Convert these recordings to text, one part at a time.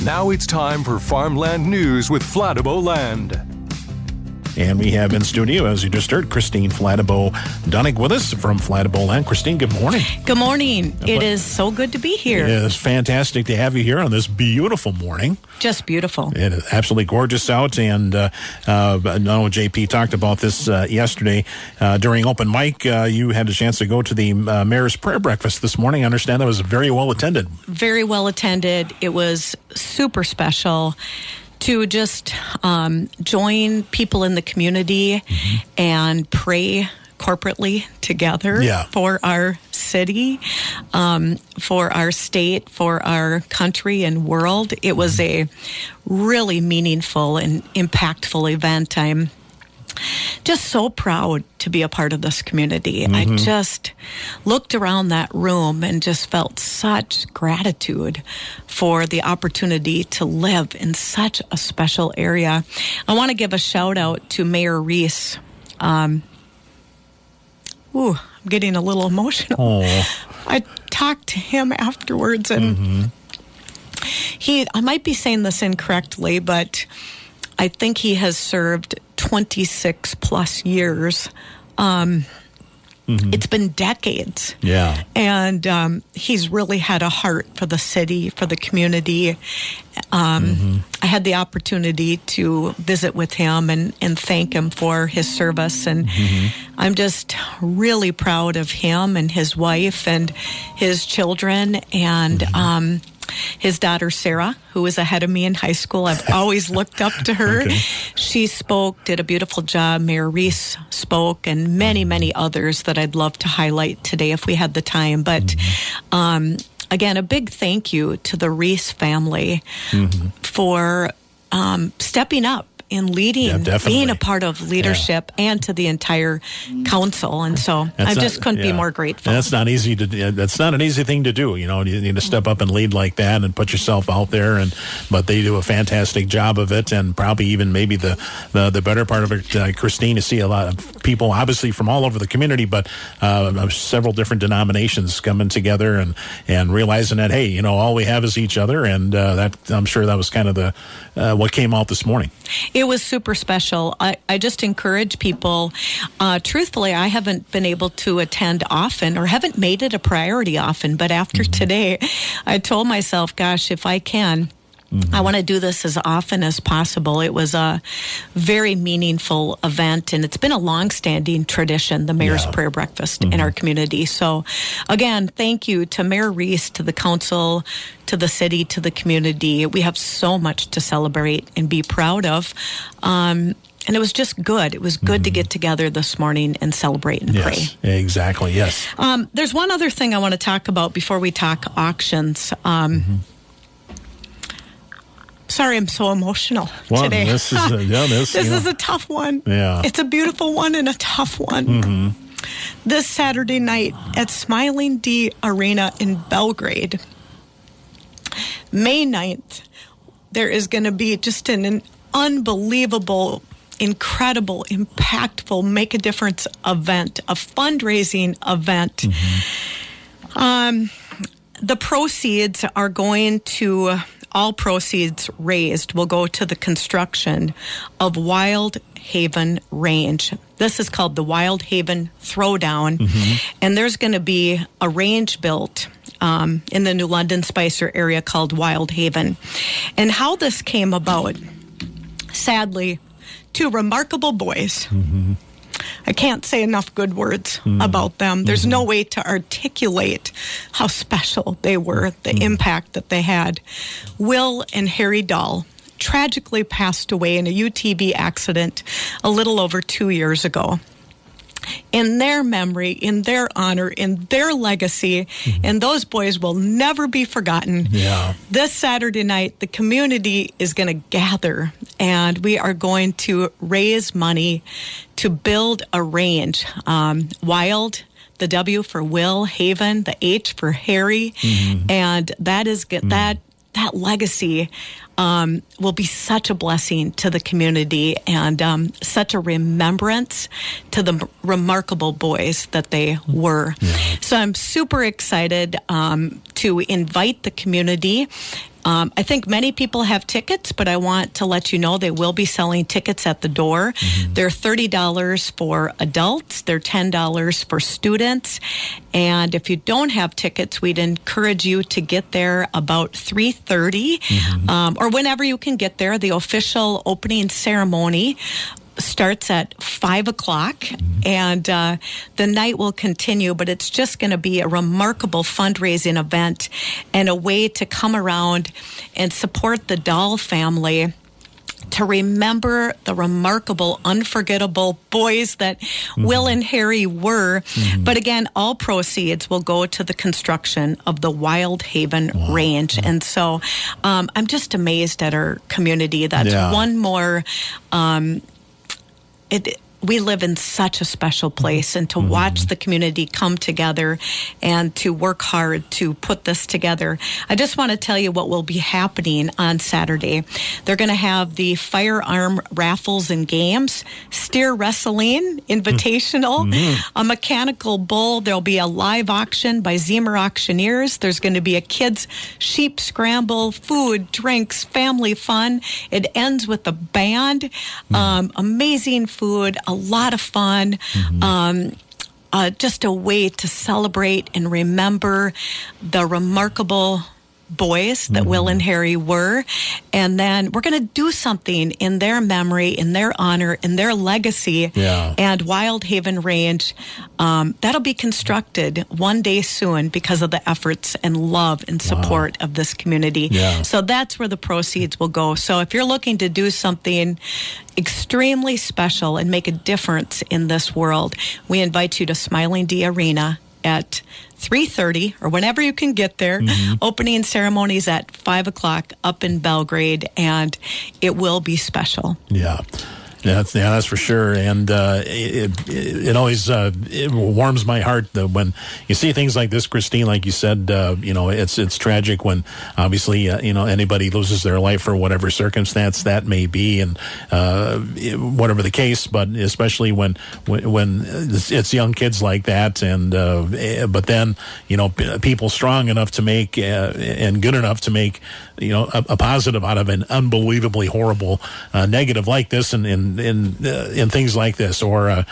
Now it's time for Farmland News with Fladeboe Land. And we have in studio, as you just heard, Kristine Fladeboe Duininck with us from Fladeboe Land. Kristine, good morning. Good morning. It is so good to be here. It is fantastic to have you here on this beautiful morning. Just beautiful. It is absolutely gorgeous out. And I know JP talked about this yesterday during open mic. You had a chance to go to the Mayor's Prayer Breakfast this morning. I understand that was very well attended. Very well attended. It was super special to just join people in the community and pray corporately together for our city, for our state, for our country and world. It was a really meaningful and impactful event. I'm just so proud to be a part of this community. I just looked around that room and just felt such gratitude for the opportunity to live in such a special area. I want to give a shout out to Mayor Reese. I'm getting a little emotional. I talked to him afterwards, and I might be saying this incorrectly, but I think he has served 26 plus years. It's been decades. Yeah. And he's really had a heart for the city, for the community. I had the opportunity to visit with him and thank him for his service. And I'm just really proud of him and his wife and his children and his daughter, Sarah, who was ahead of me in high school. I've always looked up to her. She spoke, did a beautiful job. Mayor Reese spoke, and many, many others that I'd love to highlight today if we had the time. But again, a big thank you to the Reese family for stepping up in leading, being a part of leadership, and to the entire council. And so I just couldn't be more grateful. And that's not easy to. That's not an easy thing to do. You know, you need to step up and lead like that and put yourself out there. But they do a fantastic job of it, and probably even maybe the better part of it, Kristine, to see a lot of people, obviously from all over the community, but several different denominations coming together and realizing that, hey, you know, all we have is each other, and that I'm sure that was kind of the what came out this morning. It was super special. I just encourage people. Truthfully, I haven't been able to attend often or haven't made it a priority often. But after today, I told myself, gosh, if I can, I want to do this as often as possible. It was a very meaningful event, and it's been a long-standing tradition, the Mayor's Prayer Breakfast in our community. So, again, thank you to Mayor Reese, to the council, to the city, to the community. We have so much to celebrate and be proud of. And it was just good. It was good to get together this morning and celebrate and pray. Exactly, yes. There's one other thing I want to talk about before we talk auctions. Sorry, I'm so emotional today. This is this is a tough one. Yeah. It's a beautiful one and a tough one. This Saturday night at Smiling D Arena in Belgrade, May 9th, there is going to be just an unbelievable, incredible, impactful, make a difference event, a fundraising event. The proceeds are going to... All proceeds raised will go to the construction of Wild Haven Range. This is called the Wild Haven Throwdown, and there's going to be a range built in the New London Spicer area called Wild Haven. And how this came about, sadly, two remarkable boys. I can't say enough good words about them. There's no way to articulate how special they were, the impact that they had. Will and Harry Dahl tragically passed away in a UTV accident a little over 2 years ago. In their memory, in their honor, in their legacy, and those boys will never be forgotten. This Saturday night, the community is going to gather, and we are going to raise money to build a range. Wild, the W for Will, Haven, the H for Harry, and that is that legacy will be such a blessing to the community and such a remembrance to the remarkable boys that they were. So I'm super excited to invite the community I think many people have tickets, but I want to let you know they will be selling tickets at the door. They're $30 for adults. They're $10 for students. And if you don't have tickets, we'd encourage you to get there about 3:30 or whenever you can get there. The official opening ceremony starts at 5 o'clock, and the night will continue, but it's just going to be a remarkable fundraising event and a way to come around and support the Dahl family, to remember the remarkable, unforgettable boys that Will and Harry were. But again, all proceeds will go to the construction of the Wild Haven Range. And so I'm just amazed at our community. That's one more... we live in such a special place, and to watch the community come together and to work hard to put this together. I just want to tell you what will be happening on Saturday. They're going to have the firearm raffles and games, steer wrestling, invitational, a mechanical bull. There'll be a live auction by Zemer Auctioneers. There's going to be a kids' sheep scramble, food, drinks, family fun. It ends with a band, amazing food, a lot of fun, just a way to celebrate and remember the remarkable boys that Will and Harry were. And then we're going to do something in their memory, in their honor, in their legacy. And Wild Haven Range, that'll be constructed one day soon because of the efforts and love and support of this community. So that's where the proceeds will go. So if you're looking to do something extremely special and make a difference in this world, we invite you to Smiling D Arena at 3:30 or whenever you can get there. Opening ceremonies at 5 o'clock up in Belgrade, and it will be special. That's for sure. And it always it warms my heart when you see things like this, Kristine. Like you said, it's tragic when obviously anybody loses their life for whatever circumstance that may be, and whatever the case. But especially when it's young kids like that, and but then people strong enough to make and good enough to make a positive out of an unbelievably horrible negative like this, and in things like this, or a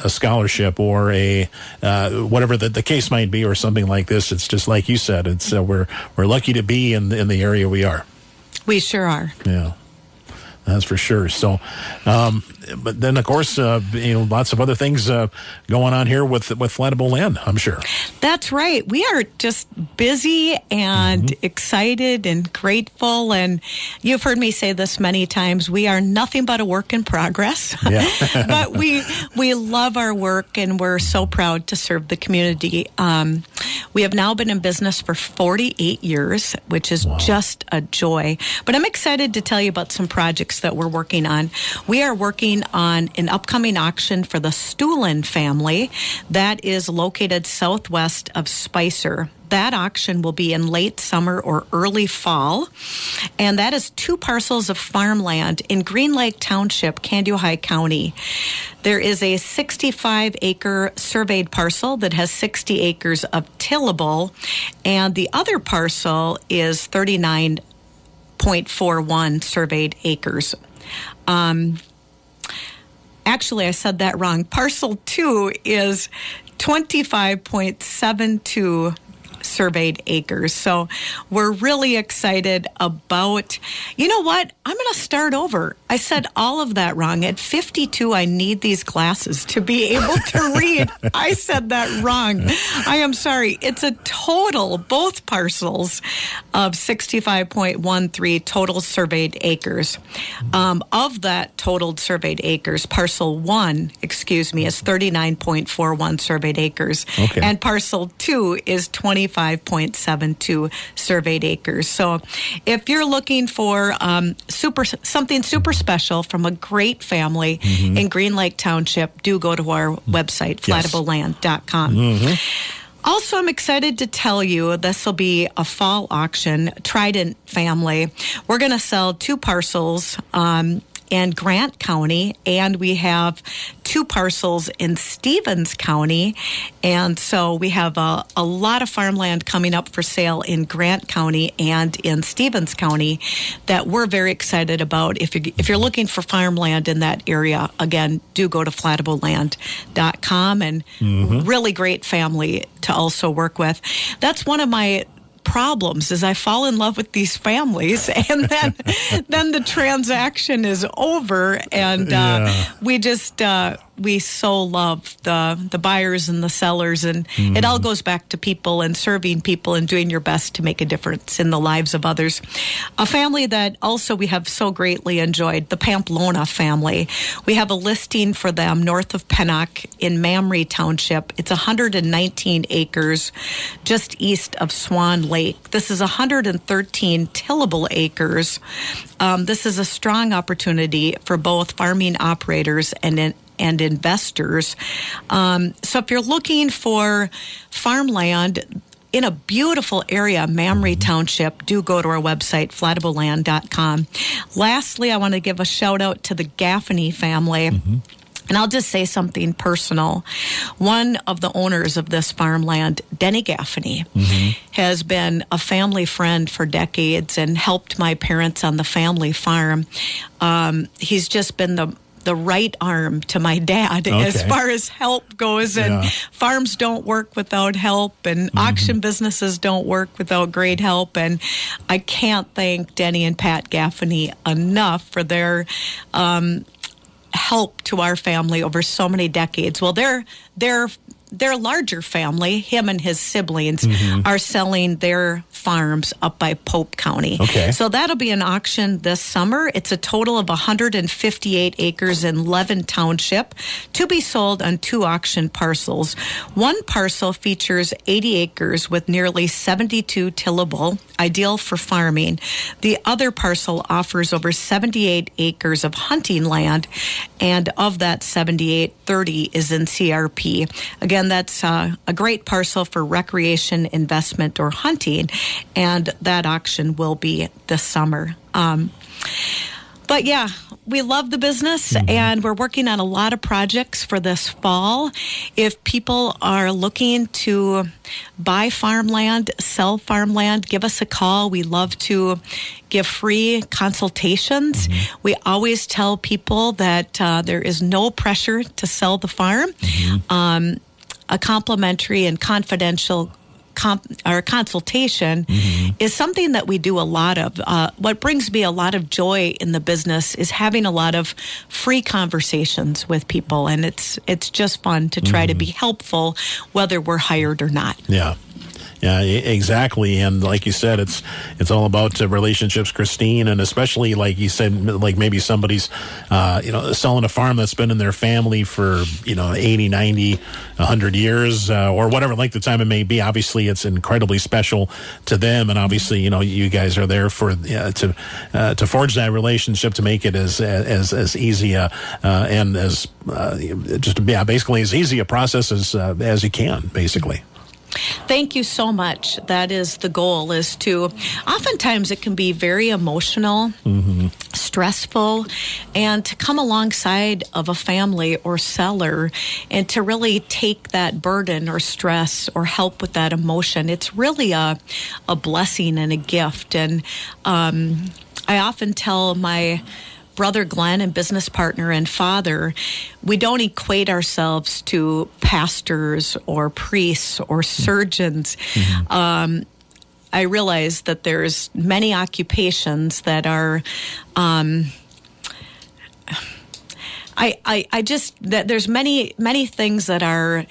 scholarship, or a whatever the case might be, or something like this. It's just like you said. It's we're lucky to be in the area we are. We sure are. Yeah. That's for sure. So, but then of course, lots of other things going on here with Fladeboe Land, I'm sure. That's right. We are just busy and excited and grateful. And you've heard me say this many times. We are nothing but a work in progress. But we love our work, and we're so proud to serve the community. We have now been in business for 48 years, which is just a joy. But I'm excited to tell you about some projects that we're working on. We are working on an upcoming auction for the Stulen Family that is located southwest of Spicer. That auction will be in late summer or early fall, and that is 2 parcels of farmland in Green Lake Township, Kandiyohi County. There is a 65-acre surveyed parcel that has 60 acres of tillable, and the other parcel is 39.41 surveyed acres. Actually, I said that wrong. Parcel 2 is 25.72 surveyed acres. So we're really excited about, you know what? I'm going to start over. I said all of that wrong. At 52, I need these glasses to be able to read. I said that wrong. I am sorry. It's a total, both parcels, of 65.13 total surveyed acres. Of that totaled surveyed acres, parcel 1, is 39.41 surveyed acres. Okay. And parcel 2 is 25.72 surveyed acres. So if you're looking for something super special from a great family in Green Lake Township, do go to our website, fladeboland.com. Also, I'm excited to tell you this will be a fall auction. Triden Family. We're going to sell 2 parcels in Grant County, and we have 2 parcels in Stevens County. And so we have a lot of farmland coming up for sale in Grant County and in Stevens County that we're very excited about. If you're looking for farmland in that area, again, do go to FladeboeLand.com, and really great family to also work with. That's one of my problems, is I fall in love with these families, and then the transaction is over, and we just we so love the buyers and the sellers, and it all goes back to people and serving people and doing your best to make a difference in the lives of others. A family that also we have so greatly enjoyed, the Pamplona family. We have a listing for them north of Pennock in Mamre Township. It's 119 acres just east of Swan Lake. This is 113 tillable acres. This is a strong opportunity for both farming operators and investors. So if you're looking for farmland in a beautiful area, Mamre Township, do go to our website, FladeboeLand.com. Lastly, I want to give a shout out to the Gaffaney family. And I'll just say something personal. One of the owners of this farmland, Denny Gaffaney, has been a family friend for decades and helped my parents on the family farm. He's just been the right arm to my dad as far as help goes, and farms don't work without help, and auction businesses don't work without great help, and I can't thank Denny and Pat Gaffaney enough for their help to our family over so many decades. Well, their larger family, him and his siblings, are selling their farms up by Pope County. So that'll be an auction this summer. It's a total of 158 acres in Leven Township to be sold on 2 auction parcels. One parcel features 80 acres with nearly 72 tillable, ideal for farming. The other parcel offers over 78 acres of hunting land, and of that 78, 30 is in CRP. Again, that's a great parcel for recreation, investment, or hunting, and that auction will be this summer. But yeah, we love the business, and we're working on a lot of projects for this fall. If people are looking to buy farmland, sell farmland, give us a call. We love to give free consultations. We always tell people that there is no pressure to sell the farm. A complimentary and confidential consultation is something that we do a lot of. What brings me a lot of joy in the business is having a lot of free conversations with people, and it's just fun to try to be helpful, whether we're hired or not. Yeah, exactly. And like you said, it's all about relationships, Kristine, and especially like you said, like maybe somebody's, selling a farm that's been in their family for, 80, 90, 100 years, or whatever length of time it may be. Obviously, it's incredibly special to them. And obviously, you guys are there for, to forge that relationship, to make it as easy, and as, basically as easy a process as you can, basically. Thank you so much. That is the goal, is to, oftentimes it can be very emotional, stressful, and to come alongside of a family or seller and to really take that burden or stress or help with that emotion. It's really a blessing and a gift. And I often tell my brother Glenn and business partner and father, we don't equate ourselves to pastors or priests or surgeons. I realize that there's many occupations that are that there's many things that are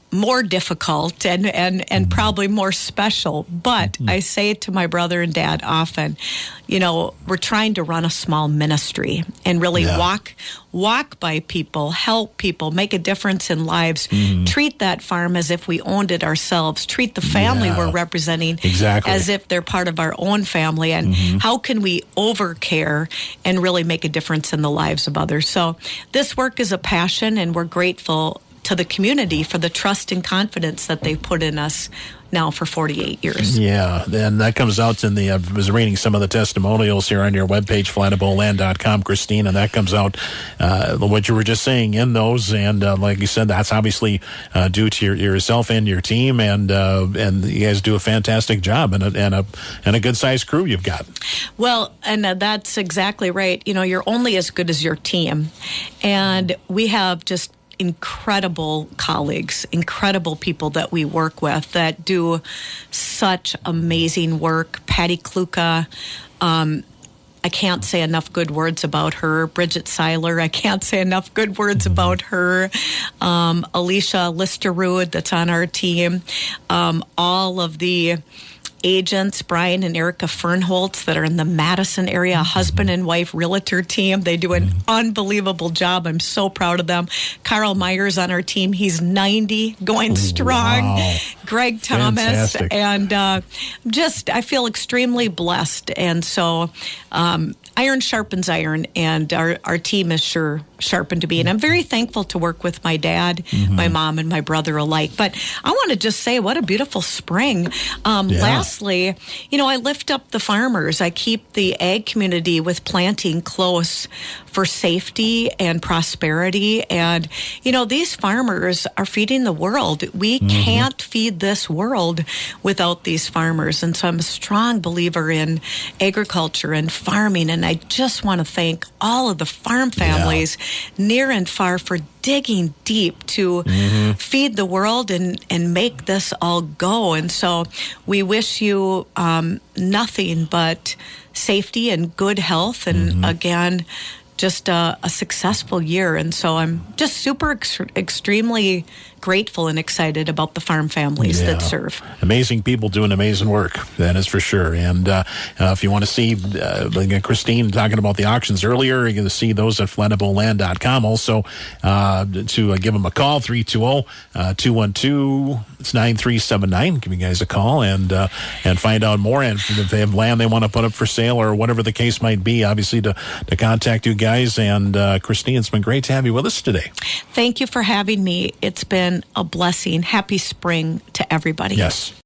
more difficult and probably more special. But I say to my brother and dad often, we're trying to run a small ministry and really walk by people, help people, make a difference in lives, treat that farm as if we owned it ourselves, treat the family we're representing as if they're part of our own family, and how can we overcare and really make a difference in the lives of others. So this work is a passion, and we're grateful to the community for the trust and confidence that they've put in us now for 48 years. Yeah, and that comes out in the, I was reading some of the testimonials here on your webpage, FladeboeLand.com, Kristine, and that comes out, what you were just saying in those, and like you said, that's obviously due to yourself and your team, and you guys do a fantastic job, and a good-sized crew you've got. Well, and that's exactly right. You know, you're only as good as your team, and we have just incredible colleagues, incredible people that we work with that do such amazing work. Patty Kluka, I can't say enough good words about her. Bridget Seiler, I can't say enough good words about her. Alicia Listerud, that's on our team. All of the agents, Brian and Erica Fernholtz, that are in the Madison area, husband and wife realtor team. They do an unbelievable job. I'm so proud of them. Carl Myers on our team. He's 90, going strong. Wow. Greg Thomas. Fantastic. And I feel extremely blessed. And so iron sharpens iron, and our team is sure sharpened to be. And I'm very thankful to work with my dad, my mom, and my brother alike. But I want to just say, what a beautiful spring. Lastly, you know, I lift up the farmers. I keep the ag community with planting close for safety and prosperity. And, you know, these farmers are feeding the world. We can't feed this world without these farmers. And so I'm a strong believer in agriculture and farming. And I just want to thank all of the farm families near and far for digging deep to feed the world and make this all go. And so we wish you nothing but safety and good health. And again, just a successful year. And so I'm just super extremely grateful and excited about the farm families that serve. Amazing people doing amazing work, that is for sure. And if you want to see Kristine talking about the auctions earlier, you're going to see those at FladeboeLand.com. Also, to give them a call, 320-212-9379. Give you guys a call and find out more. And if they have land they want to put up for sale or whatever the case might be, obviously to contact you guys. And Kristine, it's been great to have you with us today. Thank you for having me. It's been a blessing. Happy spring to everybody. Yes.